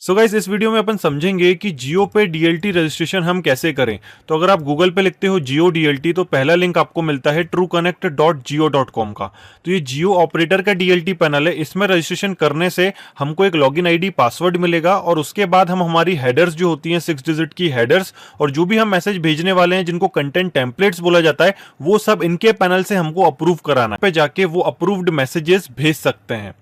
So guys, इस video में अपन समझेंगे कि जियो पे डीएलटी रजिस्ट्रेशन हम कैसे करें। तो अगर आप गूगल पे लिखते हो जियो डीएलटी तो पहला लिंक आपको मिलता है trueconnect.jio.com का। तो ये जियो ऑपरेटर का डीएलटी पैनल है। इसमें रजिस्ट्रेशन करने से हमको एक लॉगिन आईडी पासवर्ड मिलेगा और उसके बाद हम हमारी हेडर्स जो होती हैं 6 डिजिट की हेडर्स और जो भी हम मैसेज भेजने वाले हैं जिनको कंटेंट टेम्पलेट्स बोला जाता है वो सब इनके पैनल से हमको अप्रूव कराना है। पे जाके वो अप्रूव्ड मैसेजेस भेज सकते हैं।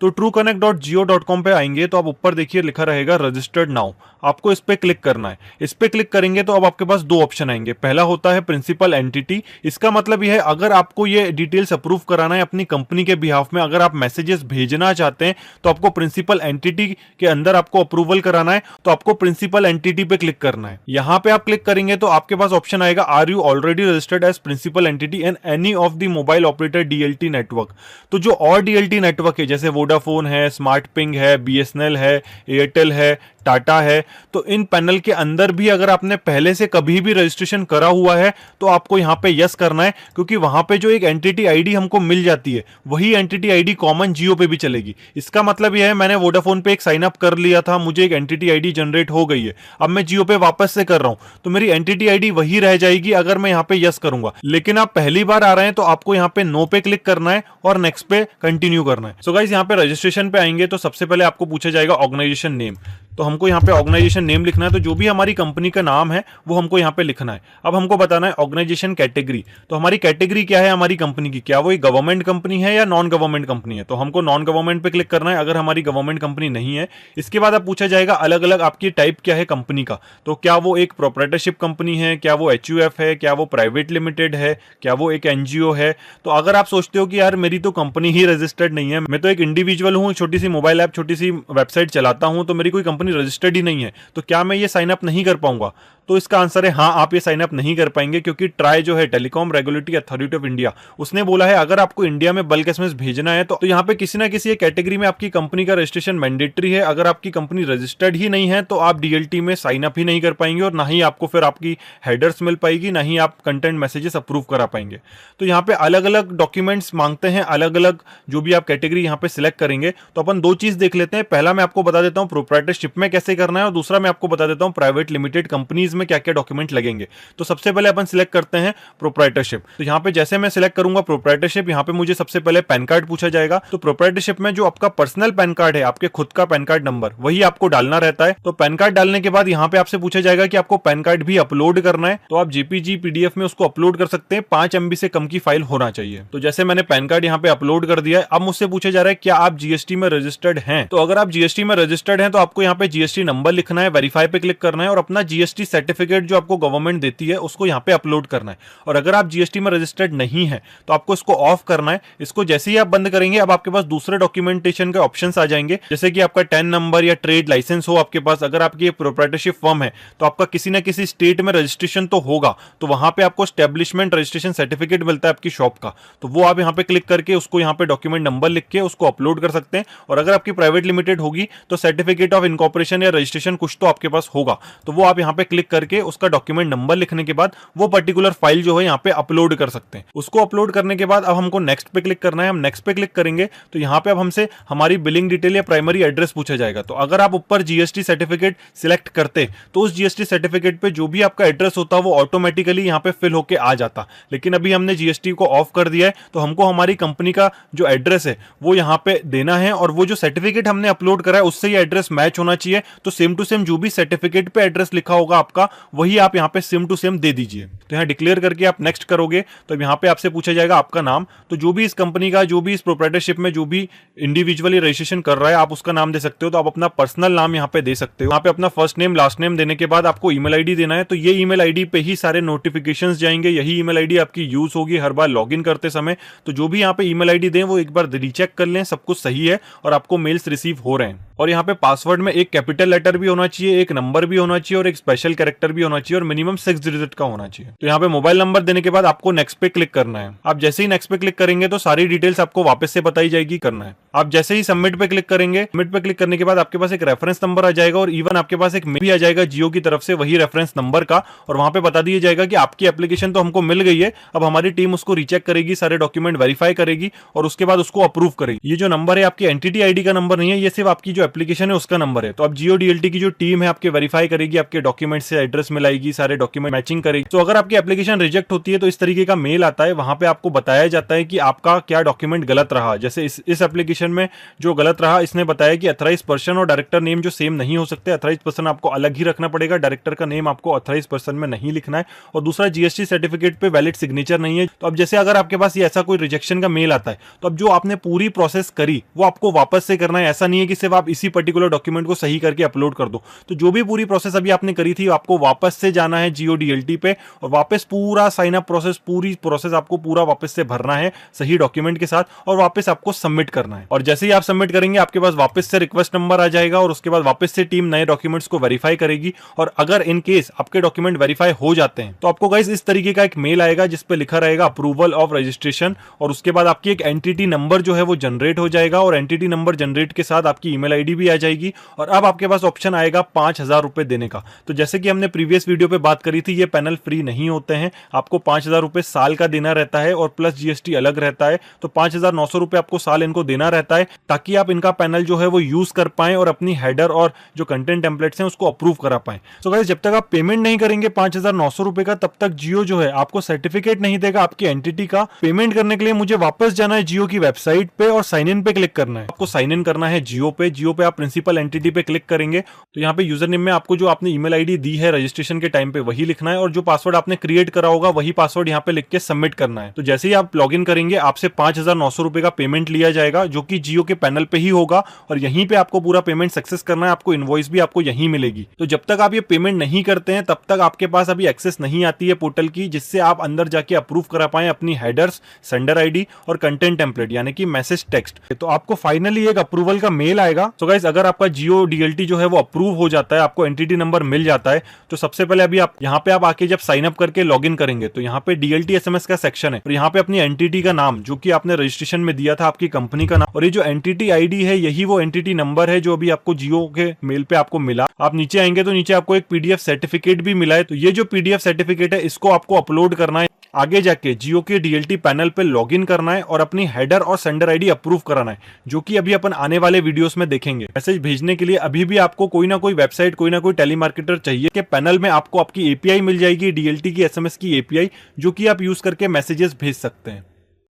तो trueconnect.jio.com पे आएंगे तो आप ऊपर देखिए लिखा रहेगा रजिस्टर्ड नाउ। आपको इस पे क्लिक करना है। इस पे क्लिक करेंगे तो अब आपके पास दो ऑप्शन आएंगे। पहला होता है प्रिंसिपल एंटिटी। इसका मतलब यह है अगर आपको ये डिटेल्स अप्रूव कराना है अपनी कंपनी के बिहाफ में, अगर आप मैसेजेस भेजना चाहते हैं तो आपको प्रिंसिपल एंटिटी के अंदर आपको अप्रूवल कराना है। तो आपको प्रिंसिपल एंटिटी पे क्लिक करना है। यहां पे आप क्लिक करेंगे तो आपके पास ऑप्शन आएगा are you already registered as principal entity in any of the mobile operator DLT network. तो जो और डीएलटी नेटवर्क है जैसे वोडाफोन है, स्मार्ट पिंग है, बीएसएनएल है, एयरटेल है, टाटा है, तो इन पैनल के अंदर भी अगर आपने पहले से कभी भी रजिस्ट्रेशन करा हुआ है तो आपको यहां पे यस करना है, क्योंकि वहां पे जो एक एंटिटी आईडी हमको मिल जाती है वही एंटिटी आईडी कॉमन जियो पे भी चलेगी। इसका मतलब यह है मैंने वोडाफोन पे एक साइन अप कर लिया था, मुझे एक एंटिटी आईडी जनरेट हो गई है, अब मैं जियो पे वापस से कर रहा हूं तो मेरी एंटिटी आईडी वही रह जाएगी अगर मैं यहां पे यस करूंगा। लेकिन आप पहली बार आ रहे हैं तो आपको यहां पे नो पे क्लिक करना है और नेक्स्ट पे कंटिन्यू करना है। सो गाइस, यहां पे रजिस्ट्रेशन पे आएंगे तो सबसे पहले आपको पूछा जाएगा ऑर्गेनाइजेशन नेम। तो हमको यहाँ पे ऑर्गेनाइजेशन नेम लिखना है। तो जो भी हमारी कंपनी का नाम है वो हमको यहाँ पे लिखना है। अब हमको बताना है ऑर्गेनाइजेशन कैटेगरी। तो हमारी कैटेगरी क्या है हमारी कंपनी की, क्या वो एक गवर्नमेंट कंपनी है या नॉन गवर्नमेंट कंपनी है। तो हमको नॉन गवर्नमेंट पे क्लिक करना है अगर हमारी गवर्नमेंट कंपनी नहीं है। इसके बाद अब पूछा जाएगा अलग अलग आपकी टाइप क्या है कंपनी का। तो क्या वो एक प्रोप्राइटरशिप कंपनी है, क्या वो एचयूएफ है, क्या वो प्राइवेट लिमिटेड है, क्या वो एक एनजीओ है। तो अगर आप सोचते हो कि यार मेरी तो कंपनी ही रजिस्टर्ड नहीं है, मैं तो एक इंडिविजुअल हूँ, छोटी सी मोबाइल ऐप, छोटी सी वेबसाइट चलाता हूँ, तो मेरी कोई कंपनी रजिस्टर्ड ही नहीं है, तो क्या मैं ये साइन अप नहीं कर पाऊंगा। तो इसका आंसर है हाँ, आप ये साइन अप नहीं कर पाएंगे, क्योंकि ट्राई जो है telecom regulatory authority of India उसने बोला है अगर आपको इंडिया में बल्क एसएमएस भेजना है तो यहाँ पे किसी ना किसी कैटेगरी में आपकी कंपनी का रजिस्ट्रेशन मैंडेटरी है। अगर आपकी कंपनी रजिस्टर्ड ही नहीं है तो आप डीएलटी में साइन अप ही नहीं कर पाएंगे और ना ही आपको फिर आपकी हेडर्स मिल पाएगी, ना ही आप कंटेंट मैसेजेस अप्रूव करा पाएंगे। तो यहाँ पे अलग अलग डॉक्यूमेंट्स मांगते हैं, अलग अलग जो भी आप कैटेगरी यहाँ पे सिलेक्ट करेंगे। तो अपन दो चीज देख लेते हैं। पहला मैं आपको बता देता हूँ प्रोप्राइटरशिप में कैसे करना है और दूसरा मैं आपको बता देता हूँ प्राइवेट लिमिटेड कंपनीज में क्या क्या डॉक्यूमेंट लगेंगे। तो सबसे पहले अपन सिलेक्ट करते हैं प्रोप्राइटरशिप। तो यहाँ पे जैसे मैं सिलेक्ट करूंगा प्रोप्राइटरशिप, यहाँ पे मुझे सबसे पहले पैन कार्ड पूछा जाएगा। तो प्रोप्राइटरशिप में जो आपका पर्सनल पैन कार्ड है, आपके खुद का पैन कार्ड नंबर, वही आपको डालना रहता है। तो पैन कार्ड डालने के बाद यहाँ पे आपसे पूछा जाएगा कि आपको पैन कार्ड भी अपलोड करना है। तो आप जेपीजी पीडीएफ में उसको अपलोड कर सकते हैं, 5 MB से कम की फाइल होना चाहिए। तो जैसे मैंने पैन कार्ड यहाँ पे अपलोड कर दिया है। अब मुझसे पूछा जा रहा है क्या आप जीएसटी में रजिस्टर्ड हैं। तो अगर आप जीएसटी में रजिस्टर्ड हैं तो आपको यहाँ पे जीएसटी नंबर लिखना है, वेरीफाई पे क्लिक करना है और अपना जीएसटी सर्टिफिकेट जो आपको गवर्नमेंट देती है उसको यहाँ पे अपलोड करना है। और अगर आप जीएसटी में रजिस्टर्ड नहीं है तो आपको इसको ऑफ करना है। इसको जैसे ही आप बंद करेंगे अब आपके पास दूसरे डॉक्यूमेंटेशन के ऑप्शंस आ जाएंगे, जैसे कि आपका 10 नंबर या ट्रेड लाइसेंस हो आपके पास। अगर आपकी प्रोप्राइटरशिप फर्म है तो आपका किसी ना किसी स्टेट में रजिस्ट्रेशन तो होगा, तो वहां पे आपको एस्टेब्लिशमेंट रजिस्ट्रेशन सर्टिफिकेट मिलता है आपकी शॉप का। तो वो आप यहाँ पे क्लिक करके उसको यहाँ पे डॉक्यूमेंट नंबर लिख के उसको अपलोड कर सकते हैं। और अगर आपकी प्राइवेट लिमिटेड होगी तो सर्टिफिकेट ऑफ इनकॉर्पोरेशन या रजिस्ट्रेशन कुछ तो आपके पास होगा, तो वो आप यहाँ पे क्लिक करके उसका डॉक्यूमेंट नंबर लिखने के बाद वो पर्टिकुलर फाइल जो है यहाँ पे अपलोड कर सकते हैं। उसको अपलोड करने के बाद अब हमको नेक्स्ट पे क्लिक करना है। हम नेक्स्ट पे क्लिक करेंगे तो यहाँ पे अब हमसे हमारी बिलिंग डिटेल या प्राइमरी एड्रेस पूछा जाएगा। तो अगर आप ऊपर जीएसटी सर्टिफिकेट सिलेक्ट करते तो उस जीएसटी सर्टिफिकेट पे जो भी आपका एड्रेस होता वो ऑटोमेटिकली यहाँ पे फिल होके आ जाता। लेकिन अभी हमने जीएसटी को ऑफ कर दिया है तो हमको हमारी कंपनी का जो एड्रेस है वो यहाँ पे देना है और वो जो सर्टिफिकेट हमने अपलोड करा है उससे ये एड्रेस मैच होना चाहिए। तो सेम टू सेम जो भी सर्टिफिकेट पे एड्रेस लिखा होगा आपका वही आप यहाँ पे सेम टू सेम दे दीजिए। तो यहाँ डिक्लेयर करके आप नेक्स्ट करोगे तो यहाँ पे आपसे पूछा जाएगा आपका नाम। तो जो भी इस कंपनी का, जो भी इस प्रोप्राइटरशिप में जो भी इंडिविजुअली रजिस्ट्रेशन कर रहा है आप उसका नाम दे सकते हो। तो आप अपना पर्सनल नाम यहाँ पे दे सकते हो। यहाँ पे अपना फर्स्ट नेम लास्ट नेम देने के बाद आपको ईमेल आईडी देना है। तो ये ईमेल आईडी पे ही सारे नोटिफिकेशंस जाएंगे, यही ईमेल आईडी आपकी यूज होगी हर बार लॉगिन करते समय। तो जो भी यहाँ पे ईमेल आईडी दें वो एक बार रीचेक कर लें सब कुछ सही है और आपको मेल्स रिसीव हो रहे हैं। और यहाँ पे पासवर्ड में एक कैपिटल लेटर भी होना चाहिए, एक नंबर भी होना चाहिए और एक स्पेशल कैरेक्टर भी होना चाहिए और मिनिमम 6 डिजिट का होना चाहिए। तो यहाँ पे मोबाइल नंबर देने के बाद आपको नेक्स्ट पे क्लिक करना है। आप जैसे ही नेक्स्ट पे क्लिक करेंगे तो सारी डिटेल्स आपको वापस से बताई जाएगी करना है। आप जैसे ही सबमिट पे क्लिक करेंगे, सबमिट पे क्लिक करने के बाद आपके पास एक रेफरेंस नंबर आ जाएगा और इवन आपके पास एक मेल भी आ जाएगा जियो की तरफ से वही रेफरेंस नंबर का, और वहां पे बता दिया जाएगा कि आपकी एप्लीकेशन तो हमको मिल गई है, अब हमारी टीम उसको रीचेक करेगी, सारे डॉक्यूमेंट वेरीफाई करेगी और उसके बाद उसको अप्रूव करेगी। ये जो नंबर है आपकी एंटिटी आईडी का नंबर नहीं है, ये सिर्फ आपकी जो एप्लीकेशन है उसका नंबर है। तो अब जियो डीएलटी की जो टीम है आपके वेरीफाई करेगी, आपके डॉक्यूमेंट से एड्रेस मिलाएगी, सारे डॉक्यूमेंट मैचिंग करेगी। तो अगर आपकी एप्लीकेशन रिजेक्ट होती है तो इस तरीके का मेल आता है, वहां पे आपको बताया जाता है कि आपका क्या डॉक्यूमेंट गलत रहा। जैसे इस एप्लीकेशन में जो गलत रहा, इसने बताया कि अथराइज पर्सन और डायरेक्टर नेम जो सेम नहीं हो सकते, अथराइज पर्सन आपको अलग ही रखना पड़ेगा, डायरेक्टर का नेम आपको अथराइज पर्सन में नहीं लिखना है, और दूसरा जीएसटी सर्टिफिकेट पे वैलिड सिग्नेचर नहीं है। तो अब जैसे अगर आपके पास ये ऐसा कोई रिजेक्शन का मेल आता है तो अब जो आपने पूरी प्रोसेस करी वो आपको वापस से करना है। ऐसा नहीं है कि सिर्फ आप इसी पर्टिकुलर डॉक्यूमेंट को सही करके अपलोड कर दो। तो जो भी पूरी प्रोसेस अभी आपने करी थी आपको वापस से जाना है जियो डीएलटी पे और वापस पूरा साइन अप प्रोसेस, पूरी प्रोसेस आपको पूरा वापस से भरना है सही डॉक्यूमेंट के साथ और वापस आपको सबमिट करना है। और जैसे ही आप सबमिट करेंगे आपके पास वापस से रिक्वेस्ट नंबर आ जाएगा और उसके बाद वापस से टीम नए डॉक्यूमेंट्स को वेरीफाई करेगी। और अगर इन केस आपके डॉक्यूमेंट वेरीफाई हो जाते हैं तो आपको गाइस इस तरीके का एक मेल आएगा जिस पे लिखा रहेगा अप्रूवल ऑफ रजिस्ट्रेशन, और उसके बाद आपकी एक एंटिटी नंबर जो है वो जनरेट हो जाएगा और एंटिटी नंबर जनरेट के साथ आपकी ईमेल आईडी भी आ जाएगी। और अब आपके पास ऑप्शन आएगा 5,000 रुपए देने का। तो जैसे कि हमने प्रीवियस वीडियो पे बात करी थी, ये पैनल फ्री नहीं होते हैं, आपको 5,000 रुपए साल का देना रहता है और प्लस जीएसटी अलग रहता है। तो 5,900 रुपए आपको साल इनको देना रहता है ताकि आप इनका पैनल जो है वो यूज कर पाएं और अपनी हेडर और जो कंटेंट टेम्पलेट्स हैं उसको अप्रूव करा पाएं। तो गाइस जब तक आप पेमेंट नहीं करेंगे 5,900 रुपए का, तब तक जियो जो है आपको सर्टिफिकेट नहीं देगा आपकी एंटिटी का। पेमेंट करने के लिए मुझे वापस जाना है जियो की वेबसाइट पे और साइन इन पे क्लिक करना है। आपको साइन इन करना है जियो पे। जियो पे आप प्रिंसिपल एंटिटी पे क्लिक करेंगे तो यहाँ पे यूजर नेम में आपको जो आपने ईमेल आईडी दी है रजिस्ट्रेशन के टाइम पे वही लिखना है और जो पासवर्ड आपने क्रिएट करा होगा वही पासवर्ड यहाँ पे लिख के सबमिट करना है। तो जैसे ही आप लॉग इन करेंगे आपसे 5,900 रुपए का पेमेंट लिया जाएगा जो कि जियो के पैनल पे ही होगा और यहीं पे आपको पूरा पेमेंट सक्सेस करना है। आपको इनवॉइस भी आपको यहीं मिलेगी। तो जब तक आप ये पेमेंट नहीं करते हैं तब तक आपके पास अभी एक्सेस नहीं आती है पोर्टल की जिससे आप अंदर जाके अप्रूव करा पाए अपनी हेडर्स, सेंडर आईडी और कंटेंट टेम्पलेट यानी कि मैसेज टेक्स्ट। तो आपको फाइनली एक अप्रूवल का मेल आएगा। तो गाइस अगर आपका जियो डीएलटी जो है वो अप्रूव हो जाता है, आपको एंटिटी नंबर मिल जाता है, तो सबसे पहले अभी आप यहाँ पे आप आके जब साइन अप करके लॉग इन करेंगे तो यहाँ पे डीएलटी एसएमएस का सेक्शन है और यहाँ पे अपनी एंटिटी का नाम जो कि आपने रजिस्ट्रेशन में दिया था, आपकी कंपनी का नाम, और ये जो एंटिटी आईडी है यही वो एंटिटी नंबर है जो अभी आपको जियो के मेल पे आपको मिला। आप नीचे आएंगे तो नीचे आपको एक पीडीएफ सर्टिफिकेट भी मिला है। तो ये जो पीडीएफ सर्टिफिकेट है इसको आपको अपलोड करना है, आगे जाके जियो के डीएलटी पैनल पे लॉगिन करना है और अपनी हेडर और सेंडर आईडी अप्रूव कराना है, जो कि अभी अपन आने वाले वीडियोस में देखेंगे। मैसेज भेजने के लिए अभी भी आपको कोई ना कोई वेबसाइट, कोई ना कोई टेलीमार्केटर चाहिए कि पैनल में आपको आपकी एपीआई मिल जाएगी, डीएलटी की एसएमएस की एपीआई, जो कि आप यूज करके मैसेजेस भेज सकते हैं।